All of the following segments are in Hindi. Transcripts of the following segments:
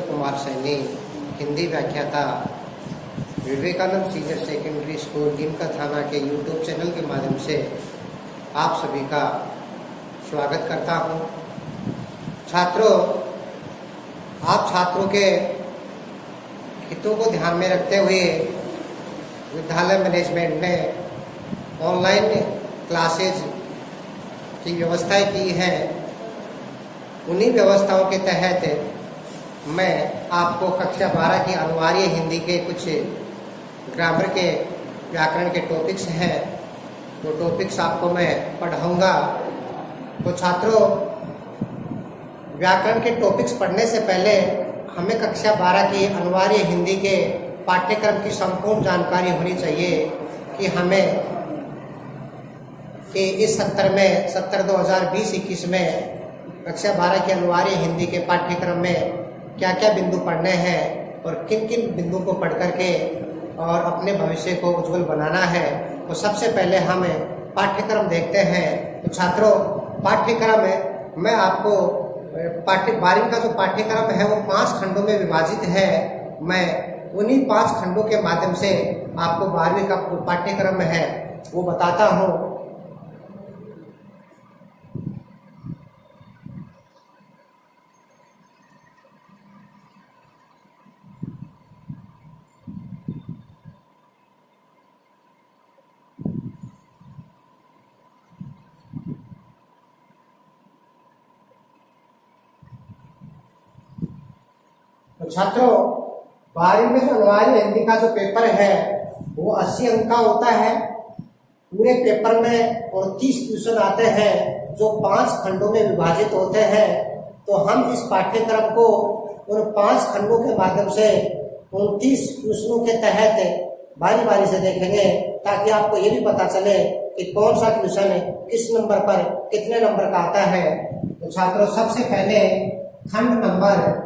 कुमार सैनी, हिंदी व्याख्याता, Vivekananda senior secondary school Neemka Thana के यूट्यूब चैनल के माध्यम से आप सभी का स्वागत करता हूं। छात्रों, आप छात्रों के हितों को ध्यान में रखते हुए विद्यालय मैनेजमेंट ने ऑनलाइन क्लासेज की व्यवस्थाएं की हैं। उन्हीं व्यवस्थाओं के तहत मैं आपको कक्षा 12 की अनिवार्य हिंदी के कुछ ग्रामर के व्याकरण के टॉपिक्स हैं, वो टॉपिक्स आपको मैं पढ़ाऊंगा। तो छात्रों, व्याकरण के टॉपिक्स पढ़ने से पहले हमें कक्षा 12 की अनिवार्य हिंदी के पाठ्यक्रम की संपूर्ण जानकारी होनी चाहिए कि हमें कि इस सत्र 2020-21 में कक्षा 12 के अनिवार्य हिंदी के पाठ्यक्रम में क्या क्या बिंदु पढ़ने हैं और किन किन बिंदु को पढ़ करके और अपने भविष्य को उज्जवल बनाना है। तो सबसे पहले हम पाठ्यक्रम देखते हैं। तो छात्रों, पाठ्यक्रम मैं आपको 12वीं का जो पाठ्यक्रम है वो 5 खंडों में विभाजित है। मैं उन्हीं 5 खंडों के माध्यम से आपको 12वीं का जो पाठ्यक्रम है वो बताता हूँ। तो छात्रों, 12वीं में जो अनिवार्य हिंदी का जो पेपर है वो 80 अंक का होता है। पूरे पेपर में 29 क्वेश्चन आते हैं जो 5 खंडों में विभाजित होते हैं। तो हम इस पाठ्यक्रम को उन 5 खंडों के माध्यम से 29 क्वेश्चनों के तहत बारी बारी से देखेंगे, ताकि आपको ये भी पता चले कि कौन सा क्वेश्चन किस नंबर पर कितने नंबर का आता है। तो छात्रों, सबसे पहले खंड नंबर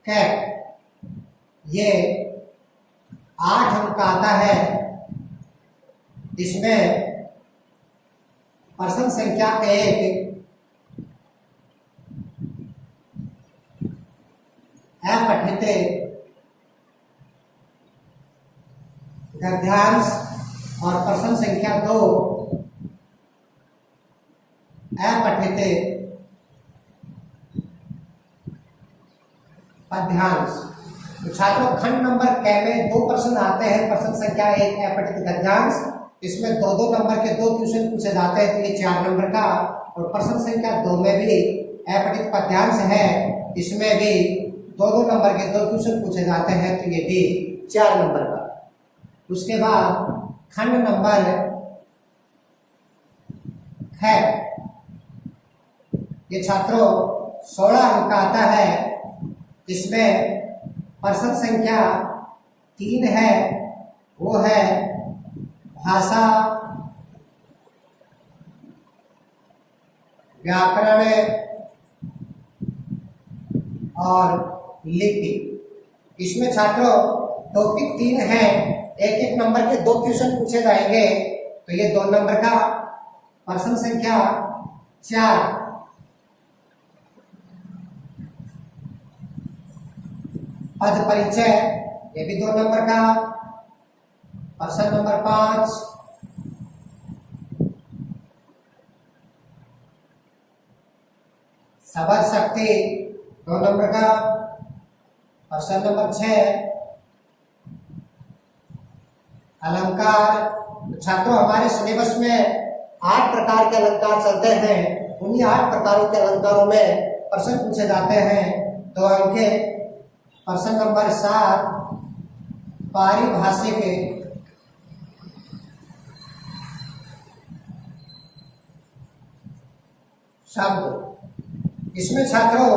है, ये 8 अंक का आता है। इसमें प्रश्न संख्या 1 अपठित गद्यांश और प्रश्न संख्या 2 अपठित पद्यांश। तो छात्रों, खंड नंबर क में 2 प्रश्न आते हैं। प्रश्न संख्या 1 अपठित गद्यांश, इसमें 2-2 नंबर के 2 क्वेश्चन पूछे जाते हैं, तो ये 4 नंबर का। और प्रश्न संख्या 2 में भी अपठित पद्यांश है, इसमें भी 2-2 नंबर के 2 क्वेश्चन पूछे जाते हैं, तो ये भी 4 नंबर का। उसके बाद खंड नंबर है, ये छात्रों 16 अंक का आता है। इसमें प्रश्न संख्या 3 है, वो है भाषा, व्याकरण और लिपि। इसमें छात्रों टॉपिक 3 है, 1-1 नंबर के 2 क्वेश्चन पूछे जाएंगे, तो ये 2 नंबर का। प्रश्न संख्या 4 पद परिचय, ये भी 2 नंबर का। प्रश्न नंबर 5 शब्द शक्ति, 2 नंबर का। प्रश्न नंबर 6 अलंकार। छात्रों, हमारे सिलेबस में 8 प्रकार के अलंकार चलते हैं। उन्हीं 8 प्रकारों के अलंकारों में प्रश्न पूछे जाते हैं। तो उनके प्रश्न नंबर 7 पारिभाषिक शब्द। इसमें छात्रों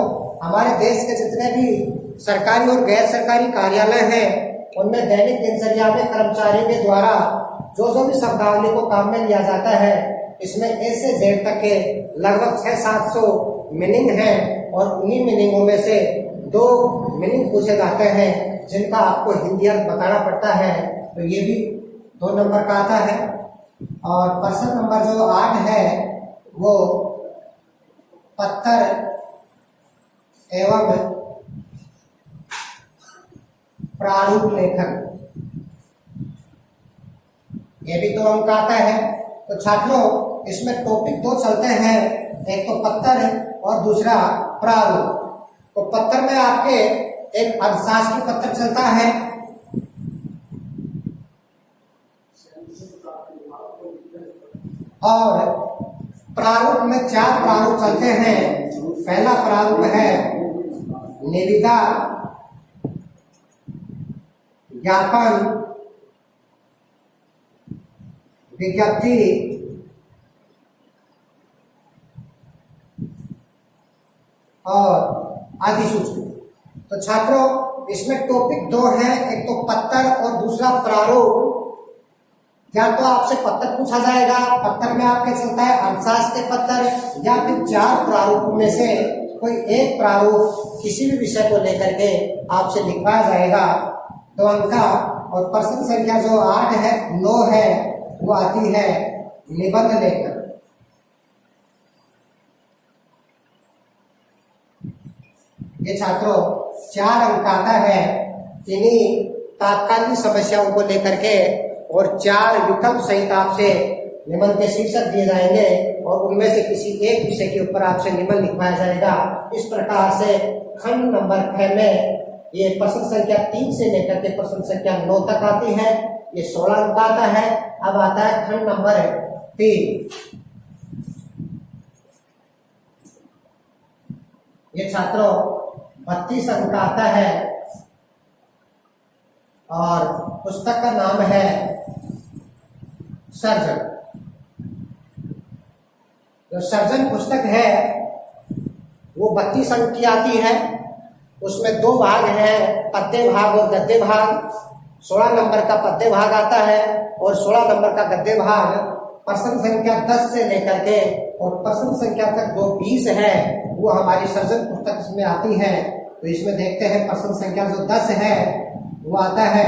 हमारे देश के जितने भी सरकारी और गैर सरकारी कार्यालय हैं, उनमें दैनिक दिनचर्या में कर्मचारियों के द्वारा जो भी शब्दावली को काम में लिया जाता है, इसमें ए से जेड तक के लगभग 600-700 मीनिंग हैं। और उन्हीं मीनिंगों में से 2 मीनिंग पूछे जाते हैं, जिनका आपको हिंदी अर्थ बताना पड़ता है। तो ये भी 2 नंबर का आता है। और प्रश्न नंबर जो 8 है वो पत्तर एवं प्रारूप लेखन, ये भी 2 अंक आता है। तो छात्रों इसमें टॉपिक 2 चलते हैं, एक तो पत्तर और दूसरा प्रारूप। तो पत्तर में आपके एक अर्थशास्त्र पत्तर चलता है और प्रारूप में 4 प्रारूप चलते हैं। पहला प्रारूप है निविदा, ज्ञापन, विज्ञप्ति और अधिसूचना। तो छात्रों इसमें टॉपिक 2 है, एक तो पत्तर और दूसरा प्रारूप। या तो आपसे पत्तर पूछा जाएगा, पत्तर में आपके चलता है अर्थशास्त्र के पत्तर, या फिर 4 प्रारूप में से कोई एक प्रारूप किसी भी विषय को लेकर के आपसे लिखवाया जाएगा 2 अंक का। और प्रश्न संख्या जो 8 है 9 है वो आती है निबंध लेखन। ये छात्रों 4 अंक आता है इन्हीं तात्कालिक समस्याओं को लेकर के, और 4 विकल्प सहित आपसे निबंध के शीर्षक दिए जाएंगे और उनमें से किसी एक विषय के ऊपर आपसे निबंध लिखवाया जाएगा। इस प्रकार से खंड नंबर 6 में ये प्रश्न संख्या 3 से लेकर के प्रश्न संख्या 9 तक आती है। ये 16 अंक आता है। अब आता है खंड नंबर 3। ये छात्रों 32 अंक आता है और पुस्तक का नाम है सर्जन। जो सर्जन पुस्तक है वो 32 अंक की आती है। उसमें 2 भाग हैं, पद्य भाग और गद्य भाग। 16 नंबर का पद्य भाग आता है और 16 नंबर का गद्य भाग। प्रश्न संख्या 10 से लेकर के और प्रश्न संख्या तक जो 20 है वो हमारी सर्जन पुस्तक इसमें आती है। तो इसमें देखते हैं प्रश्न संख्या जो 10 है वो आता है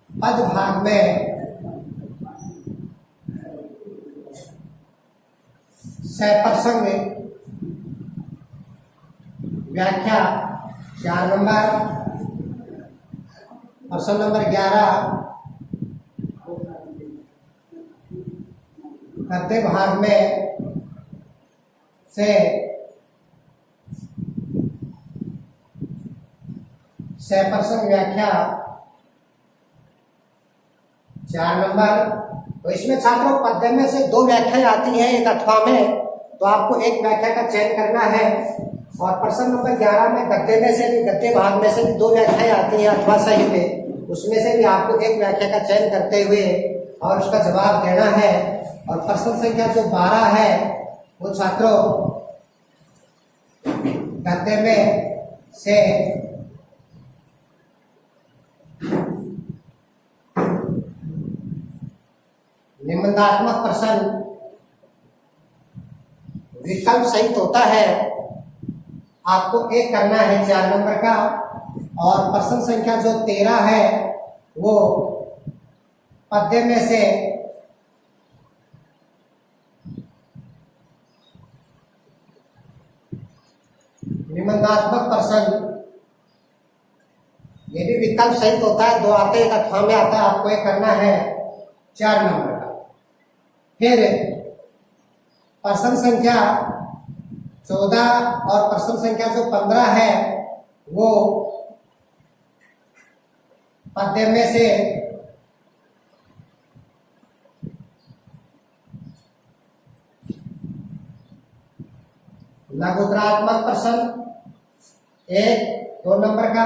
पद भाग में सप्रसंग व्याख्या 4 नंबर। प्रश्न नंबर 11 गद्य भाग में से सप्रसंग व्याख्या 4 नंबर। तो इसमें छात्रों पद्य में से 2 व्याख्याएं आती हैं एक अथवा में, तो आपको एक व्याख्या का चयन करना है। और प्रश्न नंबर 11 में गद्य में से भी, गद्य भाग में से भी 2 व्याख्याएं आती हैं अथवा सहित, उसमें से भी आपको एक व्याख्या का चयन करते हुए और उसका जवाब देना है। और प्रश्न संख्या जो 12 है वो छात्रों गद्य में से निबंधात्मक प्रश्न विकल्प सहित होता है। आपको एक करना है 4 नंबर का। और प्रश्न संख्या जो 13 है वो पद्य में से निबंधात्मक प्रश्न, ये भी विकल्प सहित होता है। 2 आते एक अथवा में आता है, आपको एक करना है 4 नंबर का। फिर प्रश्न संख्या 14 और प्रश्न संख्या जो 15 है वो पद्य में से लघुत्रात्मक प्रश्न 1-2 नंबर का।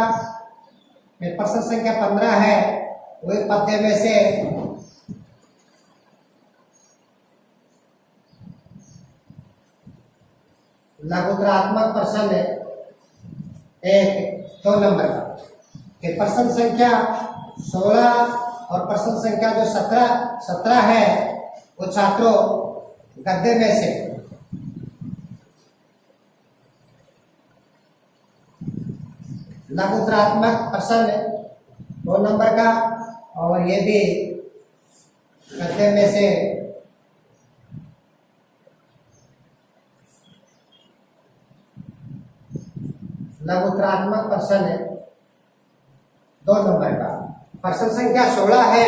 फिर प्रश्न संख्या 15 है वो पद्य में से लघुत्रात्मक प्रश्न 1-2 नंबर का। फिर प्रश्न संख्या 16 और प्रश्न संख्या जो 17 है वो छात्रों गद्य में से लघुत्रात्मक प्रश्न 2 नंबर का, और ये भी गद्य में से लघुत्तरात्मक प्रश्न 2 नंबर का। प्रश्न संख्या 16 है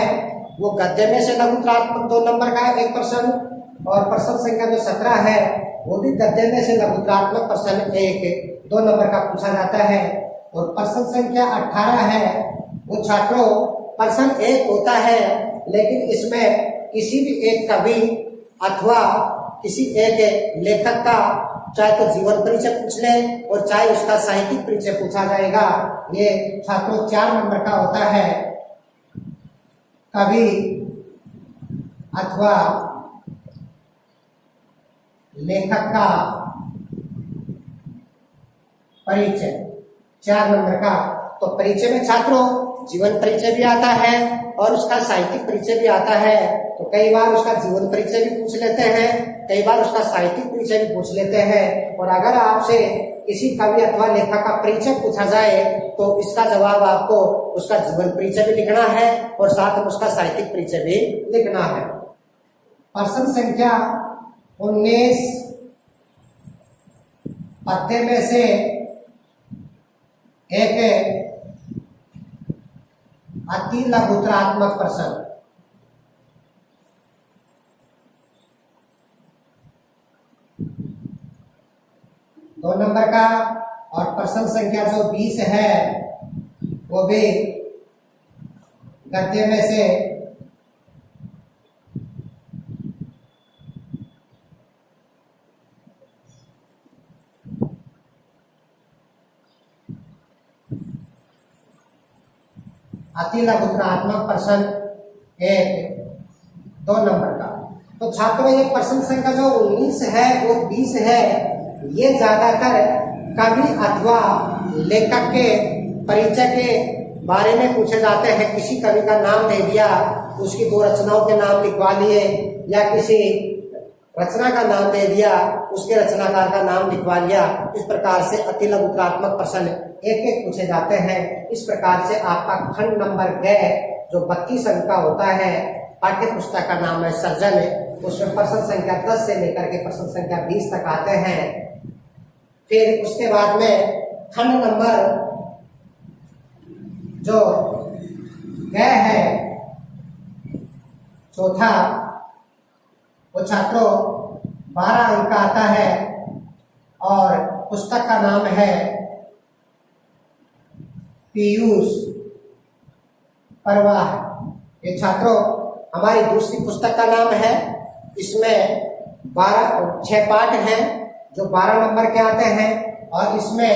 वो गद्य में से लघुत्तरात्मक 2 नंबर का है एक प्रश्न, और प्रश्न संख्या जो 17 है वो भी गद्य में से लघुत्तरात्मक प्रश्न 2 नंबर का पूछा जाता है। और प्रश्न संख्या 18 है वो छात्रों प्रश्न 1 होता है, लेकिन इसमें किसी भी एक कवि अथवा किसी एक लेखक का चाहे तो जीवन परिचय पूछ ले और चाहे उसका साहित्यिक परिचय पूछा जाएगा। ये छात्रों 4 नंबर का होता है। कवि अथवा लेखक का परिचय 4 नंबर का। तो परिचय में छात्रों जीवन परिचय भी आता है और उसका साहित्यिक परिचय भी आता है। तो कई बार उसका जीवन परिचय भी पूछ लेते हैं, कई बार उसका साहित्यिक परिचय भी पूछ लेते हैं। और अगर आपसे किसी कवि अथवा लेखक का परिचय पूछा जाए तो इसका जवाब आपको उसका जीवन परिचय भी लिखना है और साथ में उसका साहित्यिक परिचय भी लिखना है। प्रश्न संख्या 19 पद्य में से एक अति लघुत्तरात्मक प्रश्न। दो नंबर का। और प्रश्न संख्या जो 20 है वो भी गद्य में से अति लघुत्तरात्मक प्रश्न 2 नंबर का। तो छात्रों ये प्रश्न संख्या जो 19 है वो 20 है, ये ज्यादातर कवि अथवा लेखक के परिचय के बारे में पूछे जाते हैं। किसी कवि का नाम दे दिया, उसकी 2 रचनाओं के नाम लिखवा लिए, या किसी रचना का नाम दे दिया, उसके रचनाकार का नाम लिखवा लिया। इस प्रकार से अति लघुत्तरात्मक प्रश्न एक पूछे जाते हैं। इस प्रकार से आपका खंड नंबर 2 जो 32 अंक का होता है, पाठ्य पुस्तक का नाम है सर्जन, उसमें प्रश्न संख्या 10 से लेकर के प्रश्न संख्या 20 तक आते हैं। फिर उसके बाद में खंड नंबर जो है चौथा, वो छात्रों 12 अंक का आता है और पुस्तक का नाम है पीयूष परवाह। ये छात्रों हमारी दूसरी पुस्तक का नाम है। इसमें 6 पाठ हैं जो 12 नंबर के आते हैं और इसमें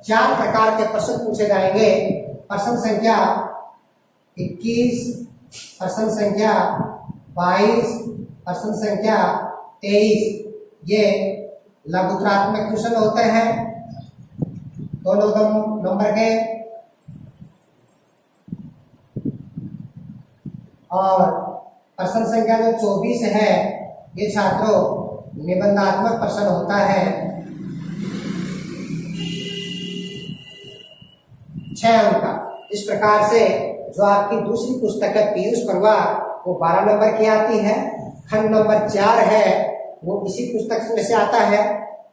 4 प्रकार के प्रश्न पूछे जाएंगे। प्रश्न संख्या 21, प्रश्न संख्या 22, प्रश्न संख्या 23 ये लघुत्तरात्मक क्वेश्चन होते हैं, दोनों नंबर के। और प्रश्न संख्या जो 24 है ये छात्रों निबंधात्मक प्रश्न होता है, 6 अंक का। इस प्रकार से जो आपकी दूसरी पुस्तक है पीयूष परवाह वो 12 नंबर की आती है। खंड नंबर 4 है वो इसी पुस्तक में से आता है।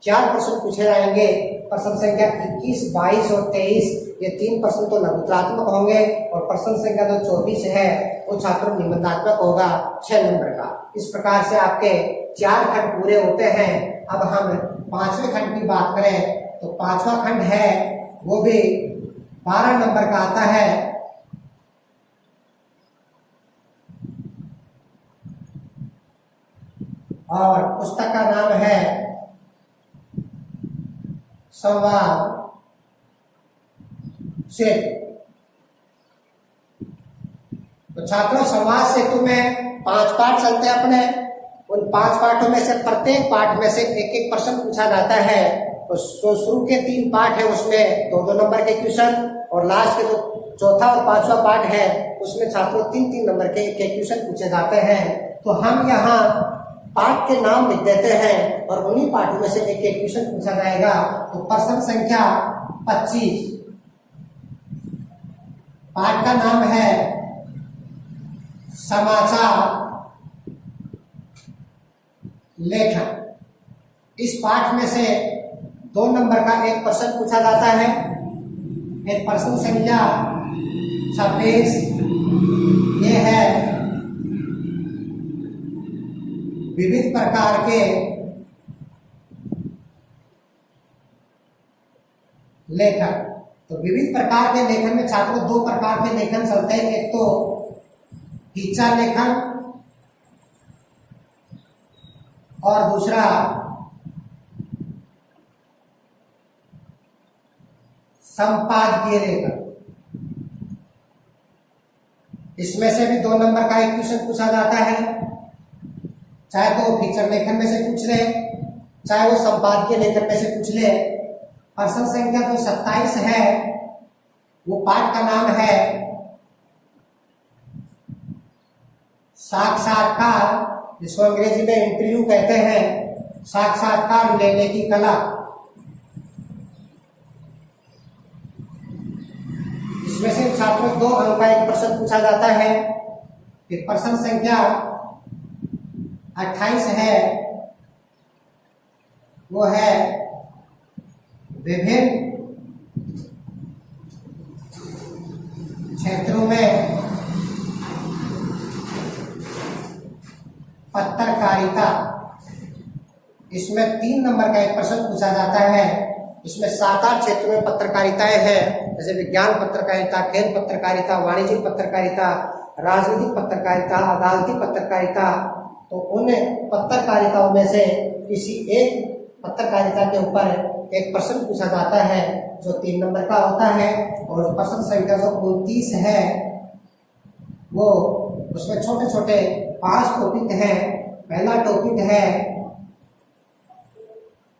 4 प्रश्न पूछे जाएंगे। प्रश्न संख्या 21, 22 और 23 ये 3 प्रश्न तो लघुत्तरात्मक होंगे और प्रश्न संख्या जो 24 है वो छात्रों निबंधात्मक होगा 6 नंबर का। इस प्रकार से आपके 4 खंड पूरे होते हैं। अब हम 5वें खंड की बात करें तो 5वां खंड है वो भी 12 नंबर का आता है। और पुस्तक का नाम है संवाद सेतु। तो छात्रों संवाद सेतु में 5 पाठ चलते हैं अपने। उन 5 पाठों में से प्रत्येक पाठ में से एक प्रश्न पूछा जाता है। तो शुरू के 3 पाठ है उसमें 2-2 नंबर के क्वेश्चन, और लास्ट के जो चौथा और 5वां पाठ है उसमें छात्रों 3-3 नंबर के एक क्वेश्चन पूछे जाते हैं। तो हम यहाँ पाठ के नाम लिख देते हैं और उन्हीं पाठों में से एक क्वेश्चन पूछा जाएगा। तो प्रश्न संख्या 25 पाठ का नाम है समाचार लेखन। इस पाठ में से 2 नंबर का एक प्रश्न पूछा जाता है। एक प्रश्न संख्या 26 ये है विविध प्रकार के लेखन। तो विविध प्रकार के लेखन में छात्रों 2 प्रकार के लेखन चलते हैं। एक तो टीचा लेखन और दूसरा संपादकीय लेखन। इसमें से भी 2 नंबर का एक क्वेश्चन पूछा जाता है, चाहे तो वो फीचर लेखन में से पूछ ले, चाहे वो संपादकीय लेखन में से पूछ ले। प्रश्न संख्या जो 27 है वो पाठ का नाम है साक्षात्कार, जिसको अंग्रेजी में इंटरव्यू कहते हैं। साक्षात्कार लेने की कला। इसमें से छात्रों 2 अंक का एक प्रश्न पूछा जाता है। फिर प्रश्न संख्या 28 है वो है विभिन्न क्षेत्रों में पत्रकारिता। इसमें 3 नंबर का एक प्रश्न पूछा जाता है। इसमें 7-8 क्षेत्रों में पत्रकारिताएं हैं, जैसे विज्ञान पत्रकारिता, खेल पत्रकारिता, वाणिज्यिक पत्रकारिता, राजनीतिक पत्रकारिता, अदालती पत्रकारिता। तो उन पत्रकारिताओं में से किसी एक पत्रकारिता के ऊपर एक प्रश्न पूछा जाता है जो 3 नंबर का होता है। और प्रश्न संख्या जो 29 है वो उसमें छोटे छोटे 5 टॉपिक हैं। पहला टॉपिक है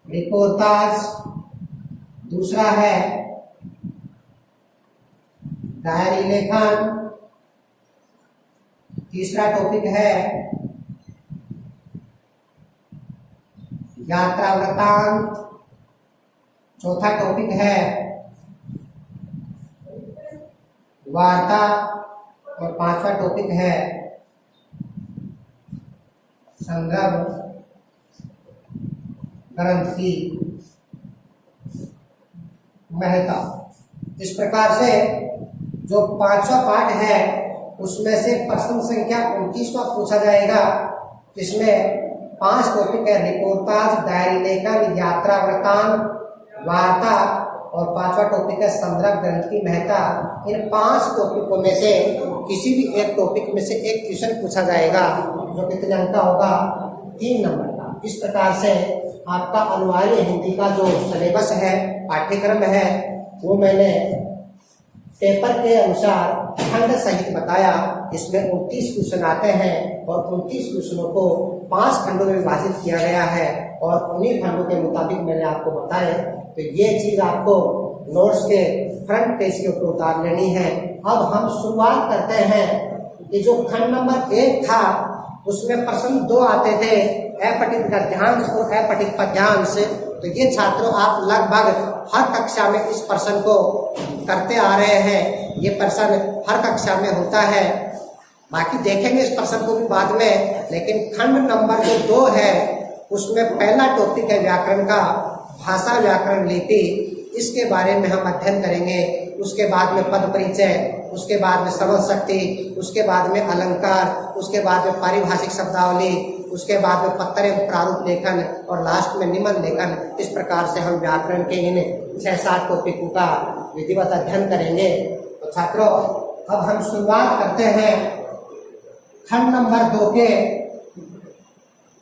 रिपोर्टाज, दूसरा है डायरी लेखन, तीसरा टॉपिक है यात्रा वृत्तांत, चौथा टॉपिक है वार्ता और 5वां टॉपिक है संदर्भ ग्रंथि महता। इस प्रकार से जो 5वां पाठ है उसमें से प्रश्न संख्या 29वां पूछा जाएगा, जिसमें 5 टॉपिक है रिपोर्टाज, डायरी लेखन, यात्रा वृत्तांत, वार्ता और 5वां टॉपिक है संदर्भ ग्रंथि महता। इन 5 टॉपिकों में से किसी भी एक टॉपिक में से एक क्वेश्चन पूछा जाएगा जो कितने अंक का होगा, 3 नंबर का। इस प्रकार से आपका अनिवार्य हिंदी का जो सिलेबस है, पाठ्यक्रम है, वो मैंने पेपर के अनुसार खंड सहित बताया। इसमें 29 क्वेश्चन आते हैं और 29 क्वेश्चनों को 5 खंडों में विभाजित किया गया है और उन्हीं खंडों के मुताबिक मैंने आपको बताया। तो ये चीज आपको नोट्स के फ्रंट पेज के ऊपर उतार लेनी है। अब हम शुरुआत करते हैं कि जो खंड नंबर 1 था उसमें प्रश्न 2 आते थे, अपठित गद्यांश और अपठित पद्यांश। तो ये छात्रों आप लगभग हर कक्षा में इस प्रश्न को करते आ रहे हैं। ये प्रश्न हर कक्षा में होता है, बाकी देखेंगे इस प्रश्न को भी बाद में। लेकिन खंड नंबर जो 2 है उसमें पहला टॉपिक है व्याकरण का, भाषा व्याकरण लिपि। इसके बारे में हम अध्ययन करेंगे। उसके बाद में पद परिचय, उसके बाद में समझ शक्ति, उसके बाद में अलंकार, उसके बाद में पारिभाषिक शब्दावली, उसके बाद में पत्र एवं प्रारूप लेखन और लास्ट में निबंध लेखन। इस प्रकार से हम व्याकरण के इन 6-7 टॉपिकों का विधिवत अध्ययन करेंगे। तो छात्रों अब हम शुरुआत करते हैं खंड नंबर 2 के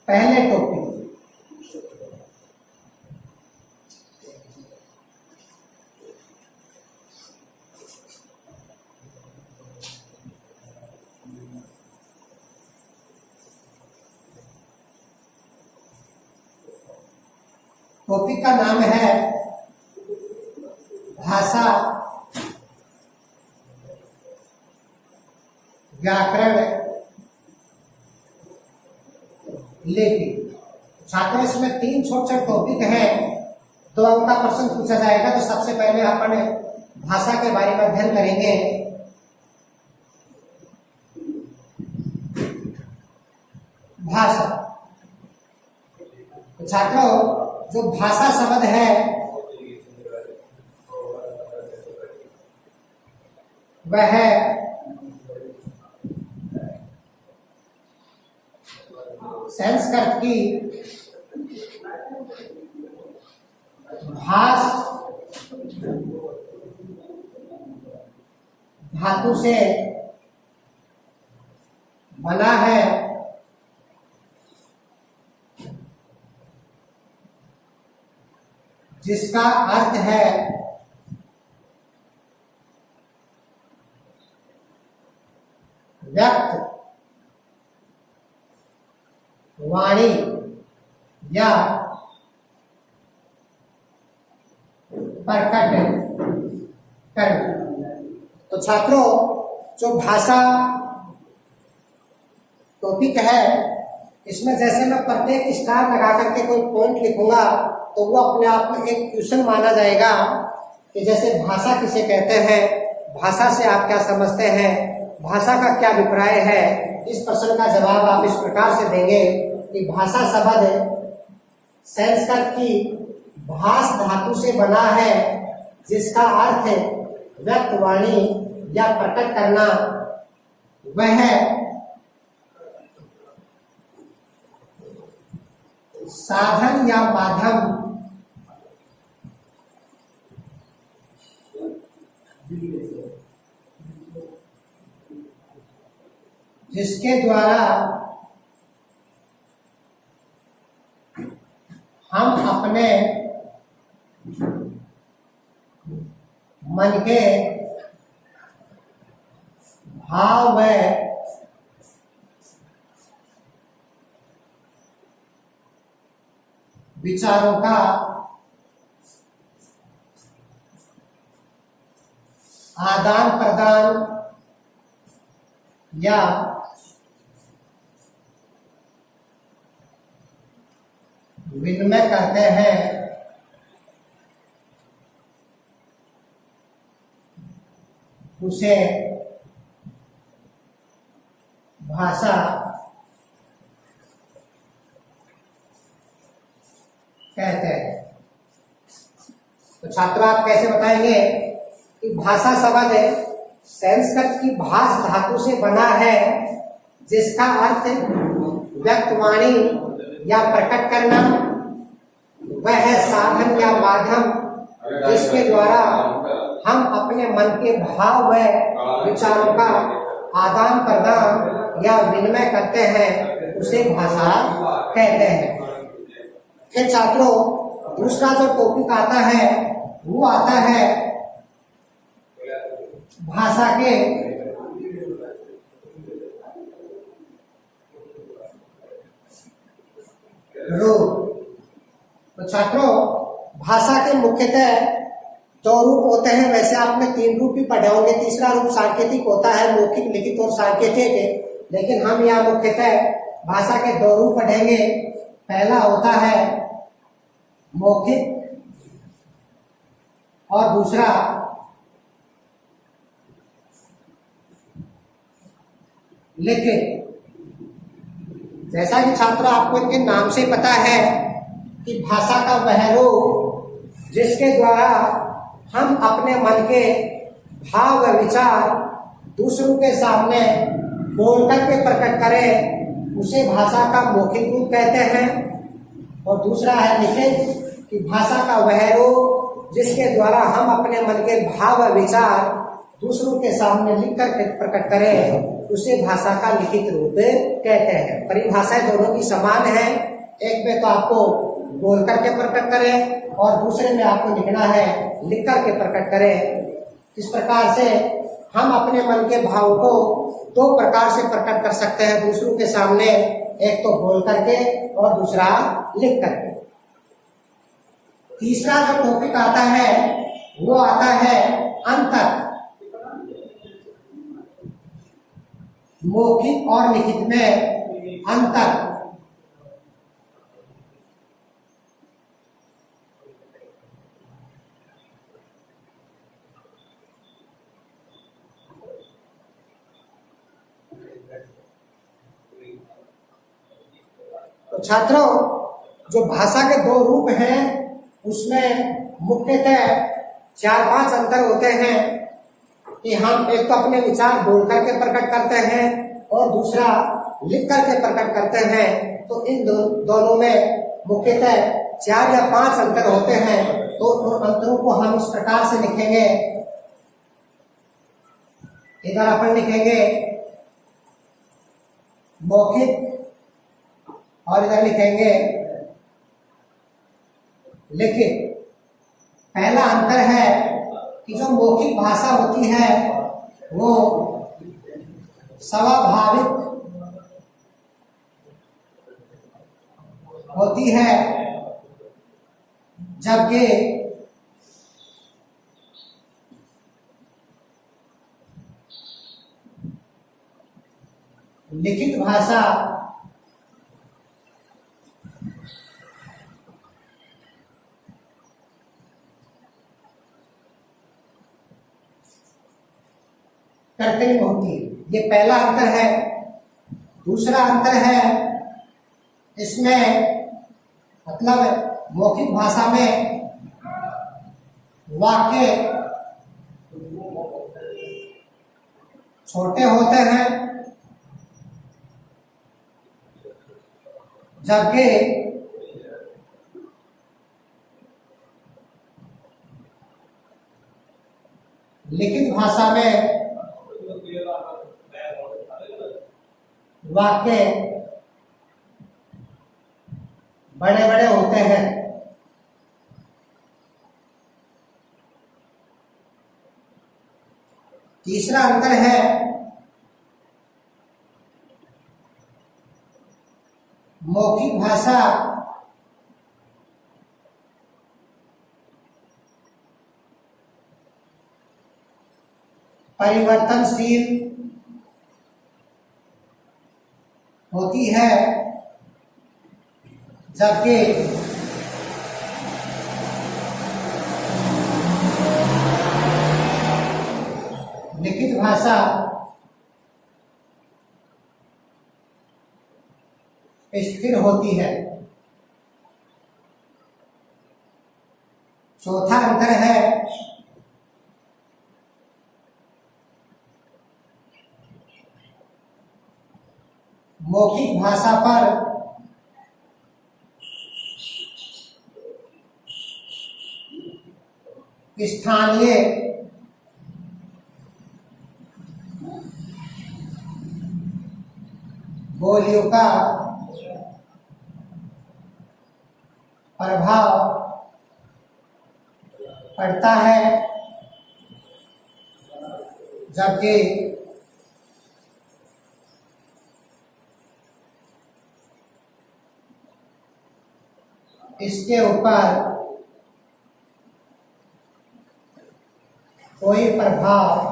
पहले टॉपिक। टॉपिक का नाम है भाषा व्याकरण लिपि। छात्रों इसमें 3 छोटे छोटे टॉपिक हैं, 2 अंक का प्रश्न पूछा जाएगा। तो सबसे पहले अपन भाषा के बारे में अध्ययन करेंगे। भाषा। तो छात्रों जो भाषा शब्द है वह संस्कृत की भास धातु से बना है, जिसका अर्थ है व्यक्त, वाणी या प्रकट करना। तो छात्रों, जो भाषा टॉपिक है, इसमें जैसे मैं प्रत्येक स्टार लगा करके कोई पॉइंट लिखूंगा तो वो अपने आप में एक क्वेश्चन माना जाएगा कि जैसे भाषा किसे कहते हैं, भाषा से आप क्या समझते हैं, भाषा का क्या अभिप्राय है। इस प्रश्न का जवाब आप इस प्रकार से देंगे कि भाषा शब्द संस्कृत की भास धातु से बना है, जिसका अर्थ व्यक्त, वाणी या प्रकट करना। वह साधन या माध्यम जिसके द्वारा हम अपने मन के भाव व विचारों का आदान प्रदान या विनिमय करते हैं, उसे भाषा कहते हैं। तो छात्र, आप कैसे बताएंगे कि भाषा शब्द संस्कृत की भास धातु से बना है, जिसका अर्थ व्यक्त, वाणी या प्रकट करना। वह है साधन या माध्यम जिसके द्वारा हम अपने मन के भाव व विचारों का आदान प्रदान या विनिमय करते हैं, उसे भाषा कहते हैं। फिर छात्रों, दूसरा जो टॉपिक आता है वो आता है भाषा के रूप। तो छात्रों, भाषा के मुख्यतः दो रूप होते हैं। वैसे आपने 3 रूप भी पढ़े होंगे। तीसरा रूप सांकेतिक होता है, मौखिक, लिखित और सांकेतिक। लेकिन हम यहाँ मुख्यतः भाषा के 2 रूप पढ़ेंगे। पहला होता है मौखिक और दूसरा लिखित। जैसा कि छात्र आपको इनके नाम से पता है कि भाषा का वह रूप जिसके द्वारा हम अपने मन के भाव व विचार दूसरों के सामने बोलकर के प्रकट करें, उसे भाषा का मौखिक रूप कहते हैं। और दूसरा है लिखित, कि भाषा का वह रूप जिसके द्वारा हम अपने मन के भाव व विचार दूसरों के सामने लिख कर के प्रकट करें, उसे भाषा का लिखित रूप कहते हैं। परिभाषाएं दोनों की समान है। एक में तो आपको बोल करके प्रकट करें और दूसरे में आपको लिखना है, लिख करके प्रकट करें। इस प्रकार से हम अपने मन के भाव को 2 प्रकार से प्रकट कर सकते हैं दूसरों के सामने, एक तो बोल करके और दूसरा लिख करके। तीसरा जो टॉपिक आता है वो आता है अंतर, मौखिक और लिखित में अंतर। तो छात्रों, जो भाषा के 2 रूप हैं उसमें मुख्यतः 4-5 अंतर होते हैं। कि हम एक तो अपने विचार बोल करके प्रकट करते हैं और दूसरा लिख करके प्रकट करते हैं। तो इन दोनों में मुख्यतः 4 या 5 अंतर होते हैं। तो उन अंतरों को हम इस प्रकार से लिखेंगे। इधर अपन लिखेंगे मौखिक और इधर लिखेंगे लिखित। पहला अंतर है कि जो मौखिक भाषा होती है वो स्वाभाविक होती है, जबकि लिखित भाषा कृत्रिम होती है। ये पहला अंतर है। दूसरा अंतर है इसमें मतलब मौखिक भाषा में वाक्य छोटे होते हैं, जबकि लिखित भाषा में वाक्य बड़े बड़े होते हैं। तीसरा अंतर है मौखिक भाषा परिवर्तनशील होती है, जबकि लिखित भाषा स्थिर होती है। चौथा अंतर है मौखिक भाषा पर स्थानीय बोलियों का प्रभाव पड़ता है, जबकि इसके ऊपर कोई प्रभाव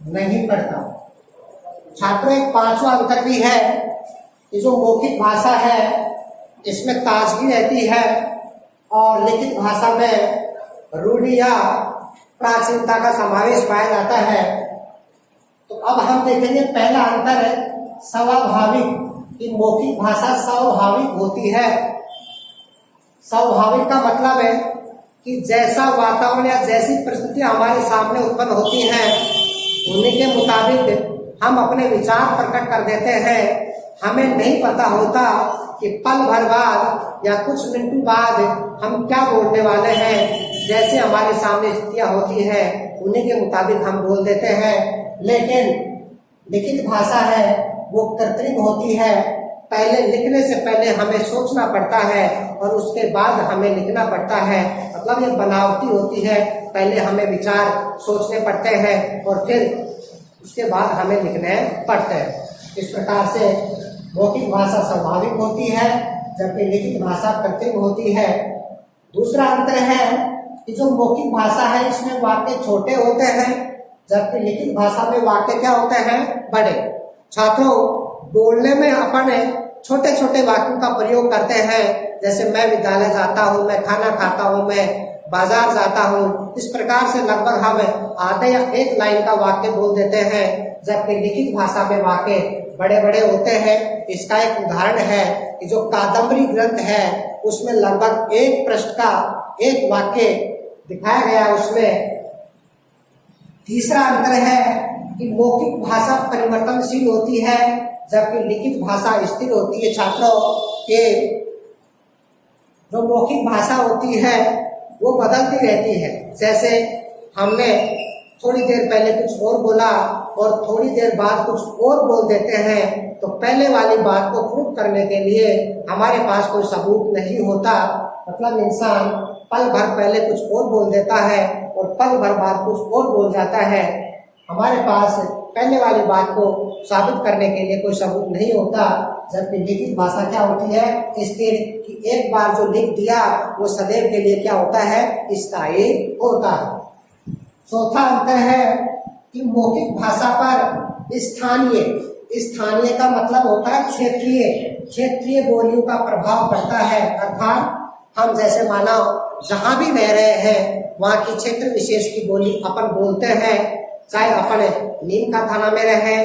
नहीं पड़ता। छात्रों, एक पांचवा अंतर भी है कि जो मौखिक भाषा है इसमें ताजगी रहती है और लिखित भाषा में रूढ़ि या प्राचीनता का समावेश पाया जाता है। तो अब हम देखेंगे पहला अंतर है स्वाभाविक, कि मौखिक भाषा स्वाभाविक होती है। स्वाभाविक का मतलब है कि जैसा वातावरण या जैसी परिस्थितियां हमारे सामने उत्पन्न होती हैं उन्हीं के मुताबिक हम अपने विचार प्रकट कर देते हैं। हमें नहीं पता होता कि पल भर बाद या कुछ मिनटों बाद हम क्या बोलने वाले हैं। जैसे हमारे सामने स्थितियां होती हैं उन्हीं के मुताबिक हम बोल देते हैं। लेकिन लिखित भाषा है वो कृत्रिम होती है। पहले लिखने से पहले हमें सोचना पड़ता है और उसके बाद हमें लिखना पड़ता है। मतलब ये बनावटी होती है। पहले हमें विचार सोचने पड़ते हैं और फिर उसके बाद हमें लिखने पड़ते हैं। इस प्रकार से मौखिक भाषा स्वाभाविक होती है, जबकि लिखित भाषा कृत्रिम होती है। दूसरा अंतर है कि जो मौखिक भाषा है इसमें वाक्य छोटे होते हैं, जबकि लिखित भाषा में वाक्य क्या होते हैं, बड़े। छात्रों, बोलने में अपन छोटे छोटे वाक्यों का प्रयोग करते हैं। जैसे मैं विद्यालय जाता हूँ, मैं खाना खाता हूँ, मैं बाजार जाता हूँ। इस प्रकार से लगभग हम आधे या एक लाइन का वाक्य बोल देते हैं, जबकि लिखित भाषा में वाक्य बड़े बड़े होते हैं। इसका एक उदाहरण है कि जो कादम्बरी ग्रंथ है उसमें लगभग एक पृष्ठ का एक वाक्य दिखाया गया है। उसमें तीसरा अंतर है कि मौखिक भाषा परिवर्तनशील होती है, जबकि लिखित भाषा स्थिर होती है। छात्रों के जो मौखिक भाषा होती है वो बदलती रहती है। जैसे हमने थोड़ी देर पहले कुछ और बोला और थोड़ी देर बाद कुछ और बोल देते हैं, तो पहले वाली बात को प्रूव करने के लिए हमारे पास कोई सबूत नहीं होता। मतलब इंसान पल भर पहले कुछ और बोल देता है और पल भर बाद कुछ और बोल जाता है। हमारे पास पहले वाली बात को साबित करने के लिए कोई सबूत नहीं होता। जबकि लिखित भाषा क्या होती है? स्थिर, कि एक बार जो लिख दिया वो सदैव के लिए क्या होता है? स्थायी होता है। चौथा अंतर है कि मौखिक भाषा पर स्थानीय का मतलब होता है क्षेत्रीय बोलियों का प्रभाव पड़ता है। अर्थात हम जैसे माना जहां भी रह रहे हैं वहां की क्षेत्र विशेष की बोली अपन बोलते हैं। चाहे अपन नीम का थाना में रहे,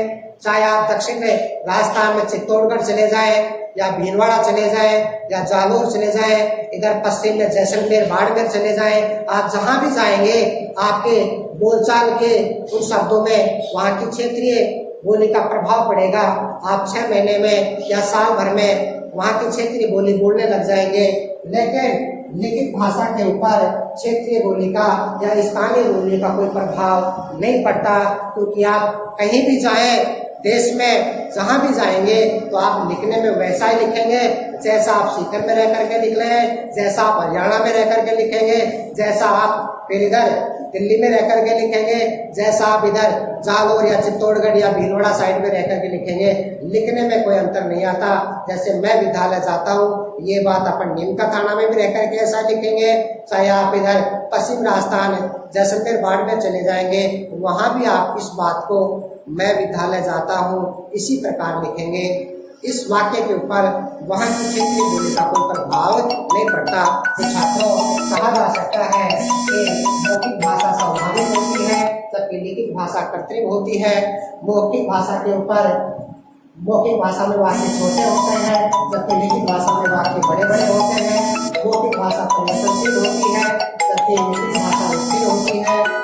चाहे आप दक्षिण राजस्थान में चित्तौड़गढ़ चले जाएं, या भीलवाड़ा चले जाएं, या जालोर चले जाएं, इधर पश्चिम में जैसलमेर बाड़मेर चले जाएं, आप जहां भी जाएंगे आपके बोलचाल के उन शब्दों में वहां की क्षेत्रीय बोली का प्रभाव पड़ेगा। आप 6 महीने में या साल भर में वहां की क्षेत्रीय बोली बोलने लग जाएंगे। लेकिन लिखित भाषा के ऊपर क्षेत्रीय बोली का या स्थानीय बोली का कोई प्रभाव नहीं पड़ता, क्योंकि आप कहीं भी जाएं देश में जहां भी जाएंगे तो आप लिखने में वैसा ही लिखेंगे जैसा आप सीकर में रह करके लिख रहे हैं, जैसा आप हरियाणा में रह करके लिखेंगे, जैसा आप फिर इधर दिल्ली में रह करके लिखेंगे, जैसा आप इधर जालोर या चित्तौड़गढ़ या भीलवाड़ा साइड में रह करके लिखेंगे। लिखने में कोई अंतर नहीं आता। जैसे मैं विद्यालय जाता हूँ, ये बात अपन नीम का थाना में भी रह करके ऐसा लिखेंगे। चाहे आप इधर पश्चिम राजस्थान जैसलमेर बाड़मेर चले जाएंगे, वहां भी आप इस बात को मैं विद्यालय जाता हूँ इसी प्रकार लिखेंगे। इस वाक्य के ऊपर वहां की क्षेत्रीय बोली का कोई प्रभाव नहीं पड़ता। तो छात्रों, कहा जा सकता है कि मौखिक भाषा स्वाभाविक होती है, जबकि लिखित भाषा कृत्रिम होती है। मौखिक भाषा के ऊपर मौखिक भाषा में वाक्य छोटे होते हैं, जबकि लिखित भाषा में वाक्य बड़े बड़े होते हैं। मौखिक भाषा परिवर्तनशील होती है, जबकि लिखित भाषा स्थिर होती है।